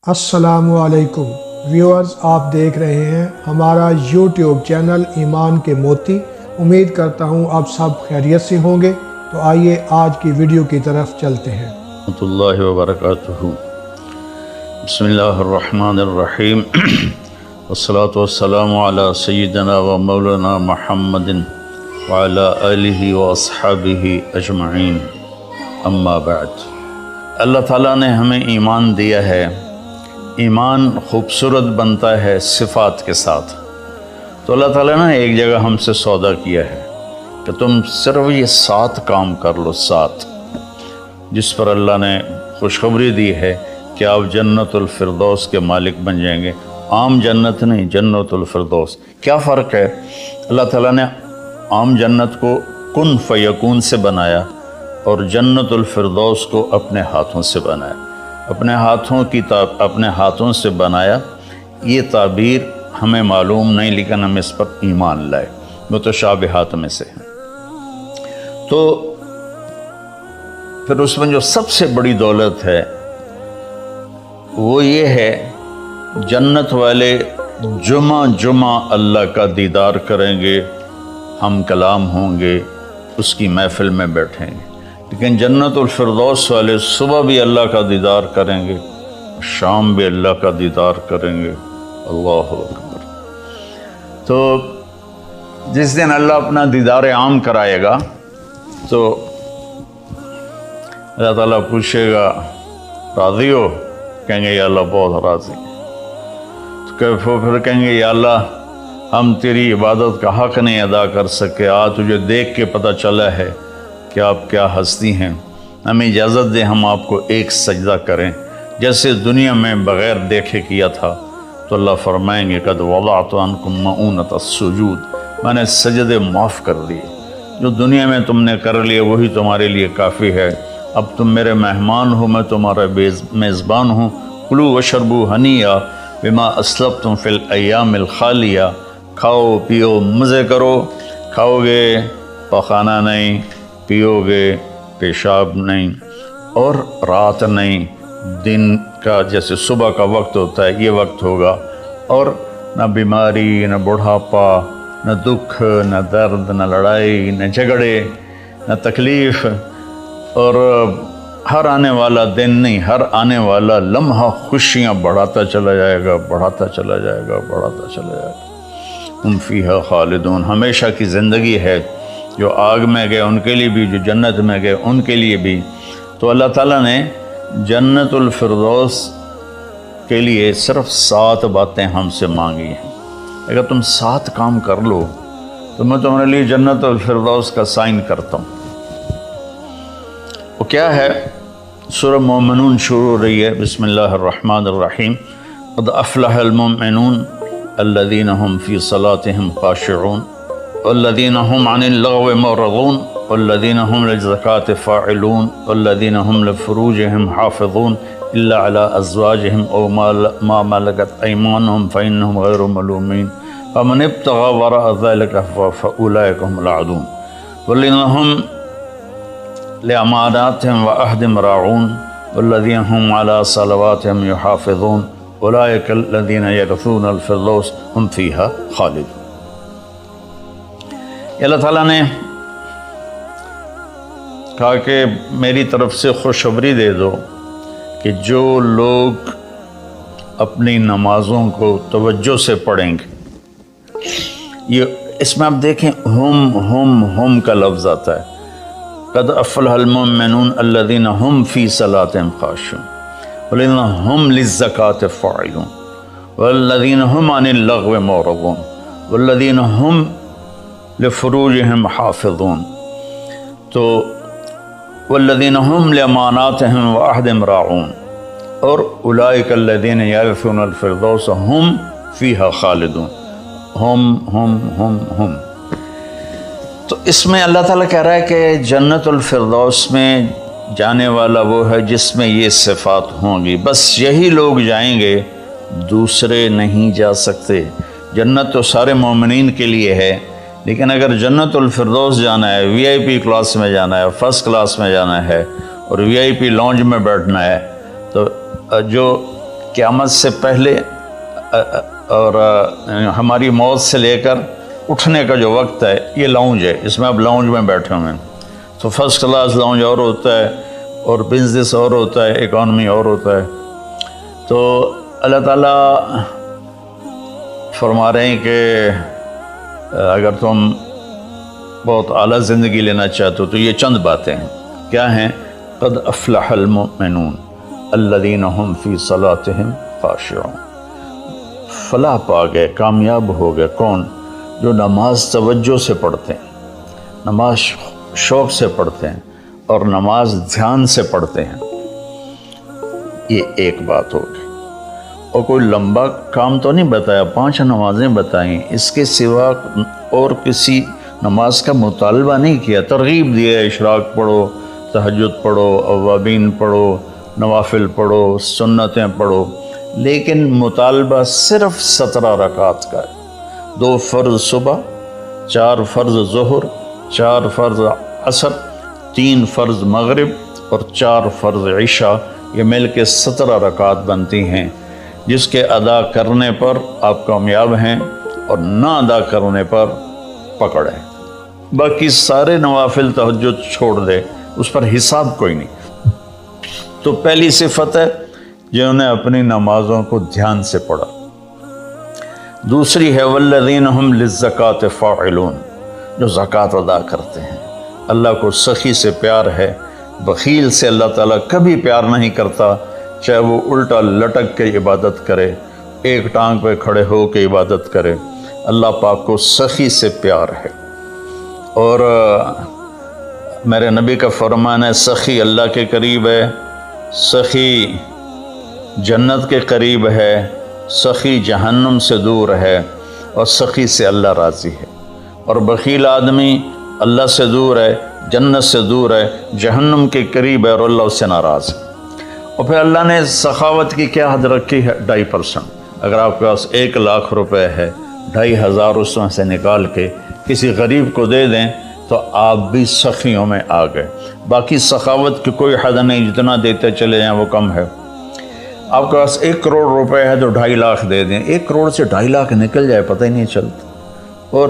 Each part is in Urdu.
السلام علیکم ویورز، آپ دیکھ رہے ہیں ہمارا یوٹیوب چینل ایمان کے موتی۔ امید کرتا ہوں آپ سب خیریت سے ہوں گے۔ تو آئیے آج کی ویڈیو کی طرف چلتے ہیں۔ ورحمۃ اللہ وبرکاتہ۔ بسم اللہ الرحمن الرحیم والصلاة والسلام علی سیدنا و مولانا محمد وعلی آلہ واصحابہ اجمعین، اما بعد۔ اللہ تعالیٰ نے ہمیں ایمان دیا ہے۔ ایمان خوبصورت بنتا ہے صفات کے ساتھ۔ تو اللہ تعالیٰ نے ایک جگہ ہم سے سودا کیا ہے کہ تم صرف یہ 7 کام کر لو، 7، جس پر اللہ نے خوشخبری دی ہے کہ آپ جنت الفردوس کے مالک بن جائیں گے۔ عام جنت نہیں، جنت الفردوس۔ کیا فرق ہے؟ اللہ تعالیٰ نے عام جنت کو کن فیکون سے بنایا اور جنت الفردوس کو اپنے ہاتھوں سے بنایا۔ اپنے ہاتھوں سے بنایا، یہ تعبیر ہمیں معلوم نہیں، لیکن ہم اس پر ایمان لائے، متشابہات میں سے ہیں۔ تو پھر اس میں جو سب سے بڑی دولت ہے وہ یہ ہے، جنت والے جمعہ اللہ کا دیدار کریں گے، ہم کلام ہوں گے، اس کی محفل میں بیٹھیں گے۔ لیکن جنت الفردوس والے صبح بھی اللہ کا دیدار کریں گے، شام بھی اللہ کا دیدار کریں گے۔ اللہ اکبر۔ تو جس دن اللہ اپنا دیدار عام کرائے گا تو اللہ تعالیٰ پوچھے گا، راضی ہو؟ کہیں گے یا اللہ بہت راضی۔ تو پھر کہیں گے یا اللہ ہم تیری عبادت کا حق نہیں ادا کر سکے، آج تجھے دیکھ کے پتہ چلا ہے کہ آپ کیا ہستی ہیں، ہمیں اجازت دیں ہم آپ کو ایک سجدہ کریں جیسے دنیا میں بغیر دیکھے کیا تھا۔ تو اللہ فرمائیں گے قد وضعت عنکم مؤونۃ السجود، میں نے سجدے معاف کر دیے، جو دنیا میں تم نے کر لیے وہی تمہارے لیے کافی ہے۔ اب تم میرے مہمان ہو، میں تمہارا میزبان ہوں۔ کلوا واشربوا ہنیئا بما اسلفتم فی الایام الخالیہ، کھاؤ پیو مزے کرو۔ کھاؤ گے پخانہ نہیں، پیو گے پیشاب نہیں، اور رات نہیں، دن کا جیسے صبح کا وقت ہوتا ہے یہ وقت ہوگا، اور نہ بیماری، نہ بڑھاپا، نہ دکھ، نہ درد، نہ لڑائی، نہ جھگڑے، نہ تکلیف، اور ہر آنے والا دن نہیں، ہر آنے والا لمحہ خوشیاں بڑھاتا چلا جائے گا، بڑھاتا چلا جائے گا، بڑھاتا چلا جائے گا۔ ہم فیہا خالدون، ہمیشہ کی زندگی ہے، جو آگ میں گئے ان کے لیے بھی، جو جنت میں گئے ان کے لیے بھی۔ تو اللہ تعالیٰ نے جنت الفردوس کے لیے صرف 7 باتیں ہم سے مانگی ہیں۔ اگر تم 7 کام کر لو تو میں تمہارے لیے جنت الفردوس کا سائن کرتا ہوں۔ وہ کیا ہے؟ سورہ مومنون شروع ہو رہی ہے، بسم اللہ الرحمن الرحیم۔ قد افلح المؤمنون الذین هم فی صلاتهم خاشعون والذین هم عن اللغو معرضون والذین هم للزکاة فاعلون والذین هم لفروجهم حافظون الا على ازواجهم او ما ملكت ايمانهم فانهم غیر ملومین فمن ابتغى وراء ذلك فاولئک هم العادون والذین هم لأماناتهم وعهدهم راعون والذین هم على صلواتهم يحافظون اولئک الذین یرثون الفردوس هم فیها خالدون۔ اللہ تعالیٰ نے کہا کہ میری طرف سے خوشخبری دے دو کہ جو لوگ اپنی نمازوں کو توجہ سے پڑھیں گے، یہ اس میں آپ دیکھیں ہم کا لفظ آتا ہے۔ قد افلح المؤمنون الذین هم فی صلاتهم خاشعون والذین هم للزکاة فاعلون والذین هم عن اللغو معرضون والذین هم لفروجهم حافظون، تو والذین هم لأماناتهم وعهدهم راعون، اور اولئک الذین یرثون الفردوس هم فیها خالدون۔ ہم تو اس میں اللہ تعالیٰ کہہ رہا ہے کہ جنت الفردوس میں جانے والا وہ ہے جس میں یہ صفات ہوں گی، بس یہی لوگ جائیں گے، دوسرے نہیں جا سکتے۔ جنت تو سارے مومنین کے لیے ہے، لیکن اگر جنت الفردوس جانا ہے، وی آئی پی کلاس میں جانا ہے، فرسٹ کلاس میں جانا ہے، اور وی آئی پی لانج میں بیٹھنا ہے، تو جو قیامت سے پہلے اور ہماری موت سے لے کر اٹھنے کا جو وقت ہے یہ لاؤنج ہے، اس میں اب لاؤنج میں بیٹھے ہوئے ہیں. تو فرسٹ کلاس لاؤنج اور ہوتا ہے اور بزنس اور ہوتا ہے، اکانومی اور ہوتا ہے. تو اللہ تعالیٰ فرما رہے ہیں کہ اگر تم بہت اعلیٰ زندگی لینا چاہتے ہو تو یہ چند باتیں ہیں. کیا ہیں؟ قد افلح المؤمنون الذین هم فی صلاتهم خاشعون. فلاح پا گئے، کامیاب ہو گئے کون؟ جو نماز توجہ سے پڑھتے ہیں، نماز شوق سے پڑھتے ہیں اور نماز دھیان سے پڑھتے ہیں. یہ ایک بات ہوگی. اور کوئی لمبا کام تو نہیں بتایا، 5 نمازیں بتائیں، اس کے سوا اور کسی نماز کا مطالبہ نہیں کیا. ترغیب دی ہے، اشراق پڑھو، تہجد پڑھو، اوابین پڑھو، نوافل پڑھو، سنتیں پڑھو، لیکن مطالبہ صرف 17 رکعات کا ہے. 2 فرض صبح، 4 فرض ظہر، 4 فرض عصر، 3 فرض مغرب اور 4 فرض عشاء. یہ مل کے 17 رکعات بنتی ہیں، جس کے ادا کرنے پر آپ کامیاب ہیں اور نہ ادا کرنے پر پکڑ ہیں. باقی سارے نوافل تہجد چھوڑ دے، اس پر حساب کوئی نہیں. تو پہلی صفت ہے جنہوں نے اپنی نمازوں کو دھیان سے پڑھا. دوسری ہے والذین ہم للزکاۃ فاعلون، جو زکوٰۃ ادا کرتے ہیں. اللہ کو سخی سے پیار ہے، بخیل سے اللہ تعالیٰ کبھی پیار نہیں کرتا، چاہے وہ الٹا لٹک کے عبادت کرے، ایک ٹانگ پہ کھڑے ہو کے عبادت کرے. اللہ پاک کو سخی سے پیار ہے. اور میرے نبی کا فرمان ہے سخی اللہ کے قریب ہے، سخی جنت کے قریب ہے، سخی جہنم سے دور ہے، اور سخی سے اللہ راضی ہے. اور بخیل آدمی اللہ سے دور ہے، جنت سے دور ہے، جہنم کے قریب ہے اور اللہ اس سے ناراض ہے. اور پھر اللہ نے سخاوت کی کیا حد رکھی ہے؟ 2.5%. اگر آپ کے پاس 1 لاکھ روپے ہے، 2,500 اس میں سے نکال کے کسی غریب کو دے دیں تو آپ بھی سخیوں میں آ گئے. باقی سخاوت کی کوئی حد نہیں، جتنا دیتے چلے جائیں وہ کم ہے. آپ کے پاس 1 کروڑ روپے ہے تو 2.5 لاکھ دے دیں. 1 کروڑ سے 2.5 لاکھ نکل جائے پتہ ہی نہیں چلتا، اور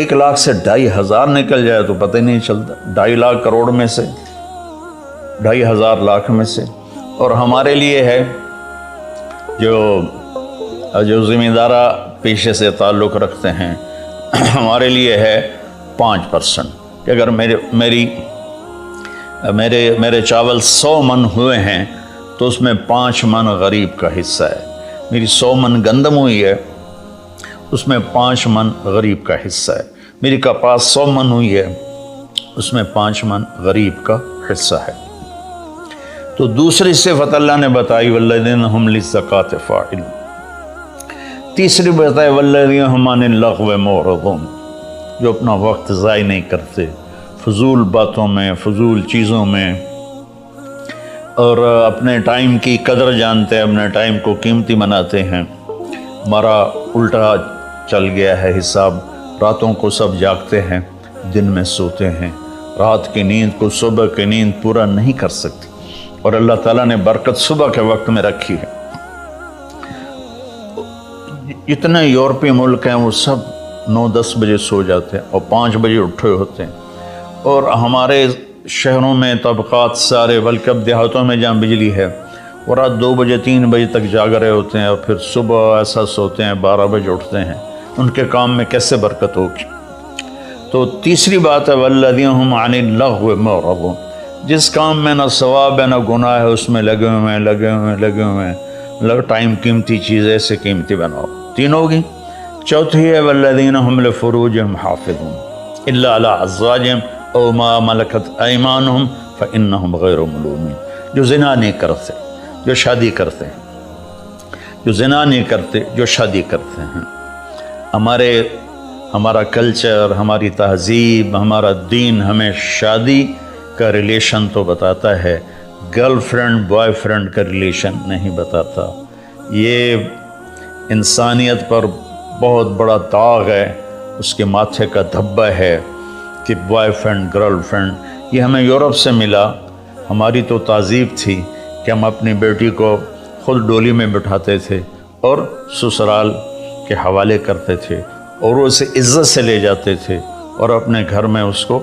1 لاکھ سے 2,500 نکل جائے تو پتہ ہی نہیں چلتا. 2.5 لاکھ کروڑ میں سے، 2,500 لاکھ میں سے. اور ہمارے لیے ہے جو ذمہ دارہ پیشے سے تعلق رکھتے ہیں، ہمارے لیے ہے 5%. کہ اگر میرے چاول 100 من ہوئے ہیں تو اس میں 5 من غریب کا حصہ ہے. میری 100 من گندم ہوئی ہے، اس میں 5 من غریب کا حصہ ہے. میری کپاس 100 من ہوئی ہے، اس میں 5 من غریب کا حصہ ہے. تو دوسری صفت اللہ نے بتائی والذین ہم للزکاۃ فاعلون. تیسری بتائی والذین ہم عن اللغو معرضون، جو اپنا وقت ضائع نہیں کرتے فضول باتوں میں، فضول چیزوں میں، اور اپنے ٹائم کی قدر جانتے ہیں، اپنے ٹائم کو قیمتی بناتے ہیں. ہمارا الٹا چل گیا ہے حساب. راتوں کو سب جاگتے ہیں، دن میں سوتے ہیں. رات کی نیند کو صبح کی نیند پورا نہیں کر سکتی، اور اللہ تعالیٰ نے برکت صبح کے وقت میں رکھی ہے. جتنے یورپی ملک ہیں وہ سب 9-10 بجے سو جاتے ہیں اور 5 بجے اٹھے ہوتے ہیں. اور ہمارے شہروں میں طبقات سارے، بلکہ اب دیہاتوں میں جہاں بجلی ہے وہ رات 2 بجے 3 بجے تک جاگ رہے ہوتے ہیں، اور پھر صبح ایسا سوتے ہیں 12 بجے اٹھتے ہیں. ان کے کام میں کیسے برکت ہوگی؟ تو تیسری بات ہے والذین ہم عن اللغو معرضون، جس کام میں نہ ثواب ہے نہ گناہ ہے اس میں لگے ہوئے ہیں. ٹائم قیمتی چیز ایسے قیمتی بناؤ. 3 ہوگی. چوتھی ہے والذین ہم لفروجہم حافظون الا علی ازواجہم او ما ملکت ایمانہم فانہم غیر ملومین. جو زنا نہیں کرتے، جو شادی کرتے ہیں، جو زنا نہیں کرتے، جو شادی کرتے ہیں. ہمارا کلچر، ہماری تہذیب، ہمارا دین ہمیں شادی کا ریلیشن تو بتاتا ہے، گرل فرینڈ بوائے فرینڈ کا ریلیشن نہیں بتاتا. یہ انسانیت پر بہت بڑا داغ ہے، اس کے ماتھے کا دھبہ ہے کہ بوائے فرینڈ گرل فرینڈ. یہ ہمیں یورپ سے ملا. ہماری تو تہذیب تھی کہ ہم اپنی بیٹی کو خود ڈولی میں بٹھاتے تھے اور سسرال کے حوالے کرتے تھے، اور وہ اسے عزت سے لے جاتے تھے اور اپنے گھر میں اس کو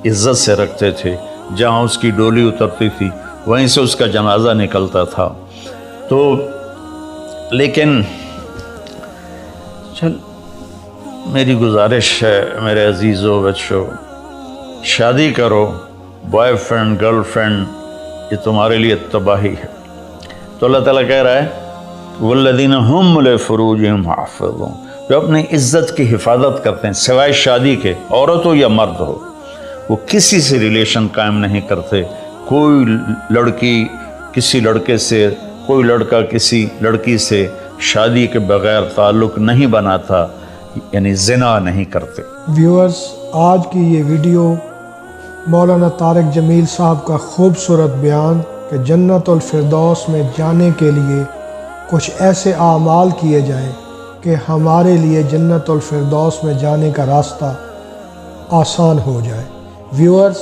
عزت سے رکھتے تھے۔ جہاں اس کی ڈولی اترتی تھی وہیں سے اس کا جنازہ نکلتا تھا۔ تو لیکن میری گزارش ہے میرے عزیزو بچوں، شادی کرو، بوائے فرینڈ گرل فرینڈ یہ تمہارے لیے تباہی ہے۔ تو اللہ تعالیٰ کہہ رہا ہے والذین هم لفروجہم حافظون، جو اپنی عزت کی حفاظت کرتے ہیں سوائے شادی کے، عورت ہو یا مرد ہو، وہ کسی سے ریلیشن قائم نہیں کرتے۔ کوئی لڑکی کسی لڑکے سے، کوئی لڑکا کسی لڑکی سے شادی کے بغیر تعلق نہیں بناتا، یعنی زنا نہیں کرتے۔ ویورز، آج کی یہ ویڈیو مولانا طارق جمیل صاحب کا خوبصورت بیان کہ جنت الفردوس میں جانے کے لیے کچھ ایسے اعمال کیے جائیں کہ ہمارے لیے جنت الفردوس میں جانے کا راستہ آسان ہو جائے۔ ویورز،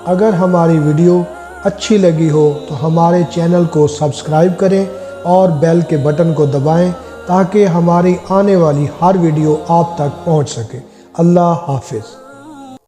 اگر ہماری ویڈیو اچھی لگی ہو تو ہمارے چینل کو سبسکرائب کریں اور بیل کے بٹن کو دبائیں تاکہ ہماری آنے والی ہر ویڈیو آپ تک پہنچ سکے۔ اللہ حافظ۔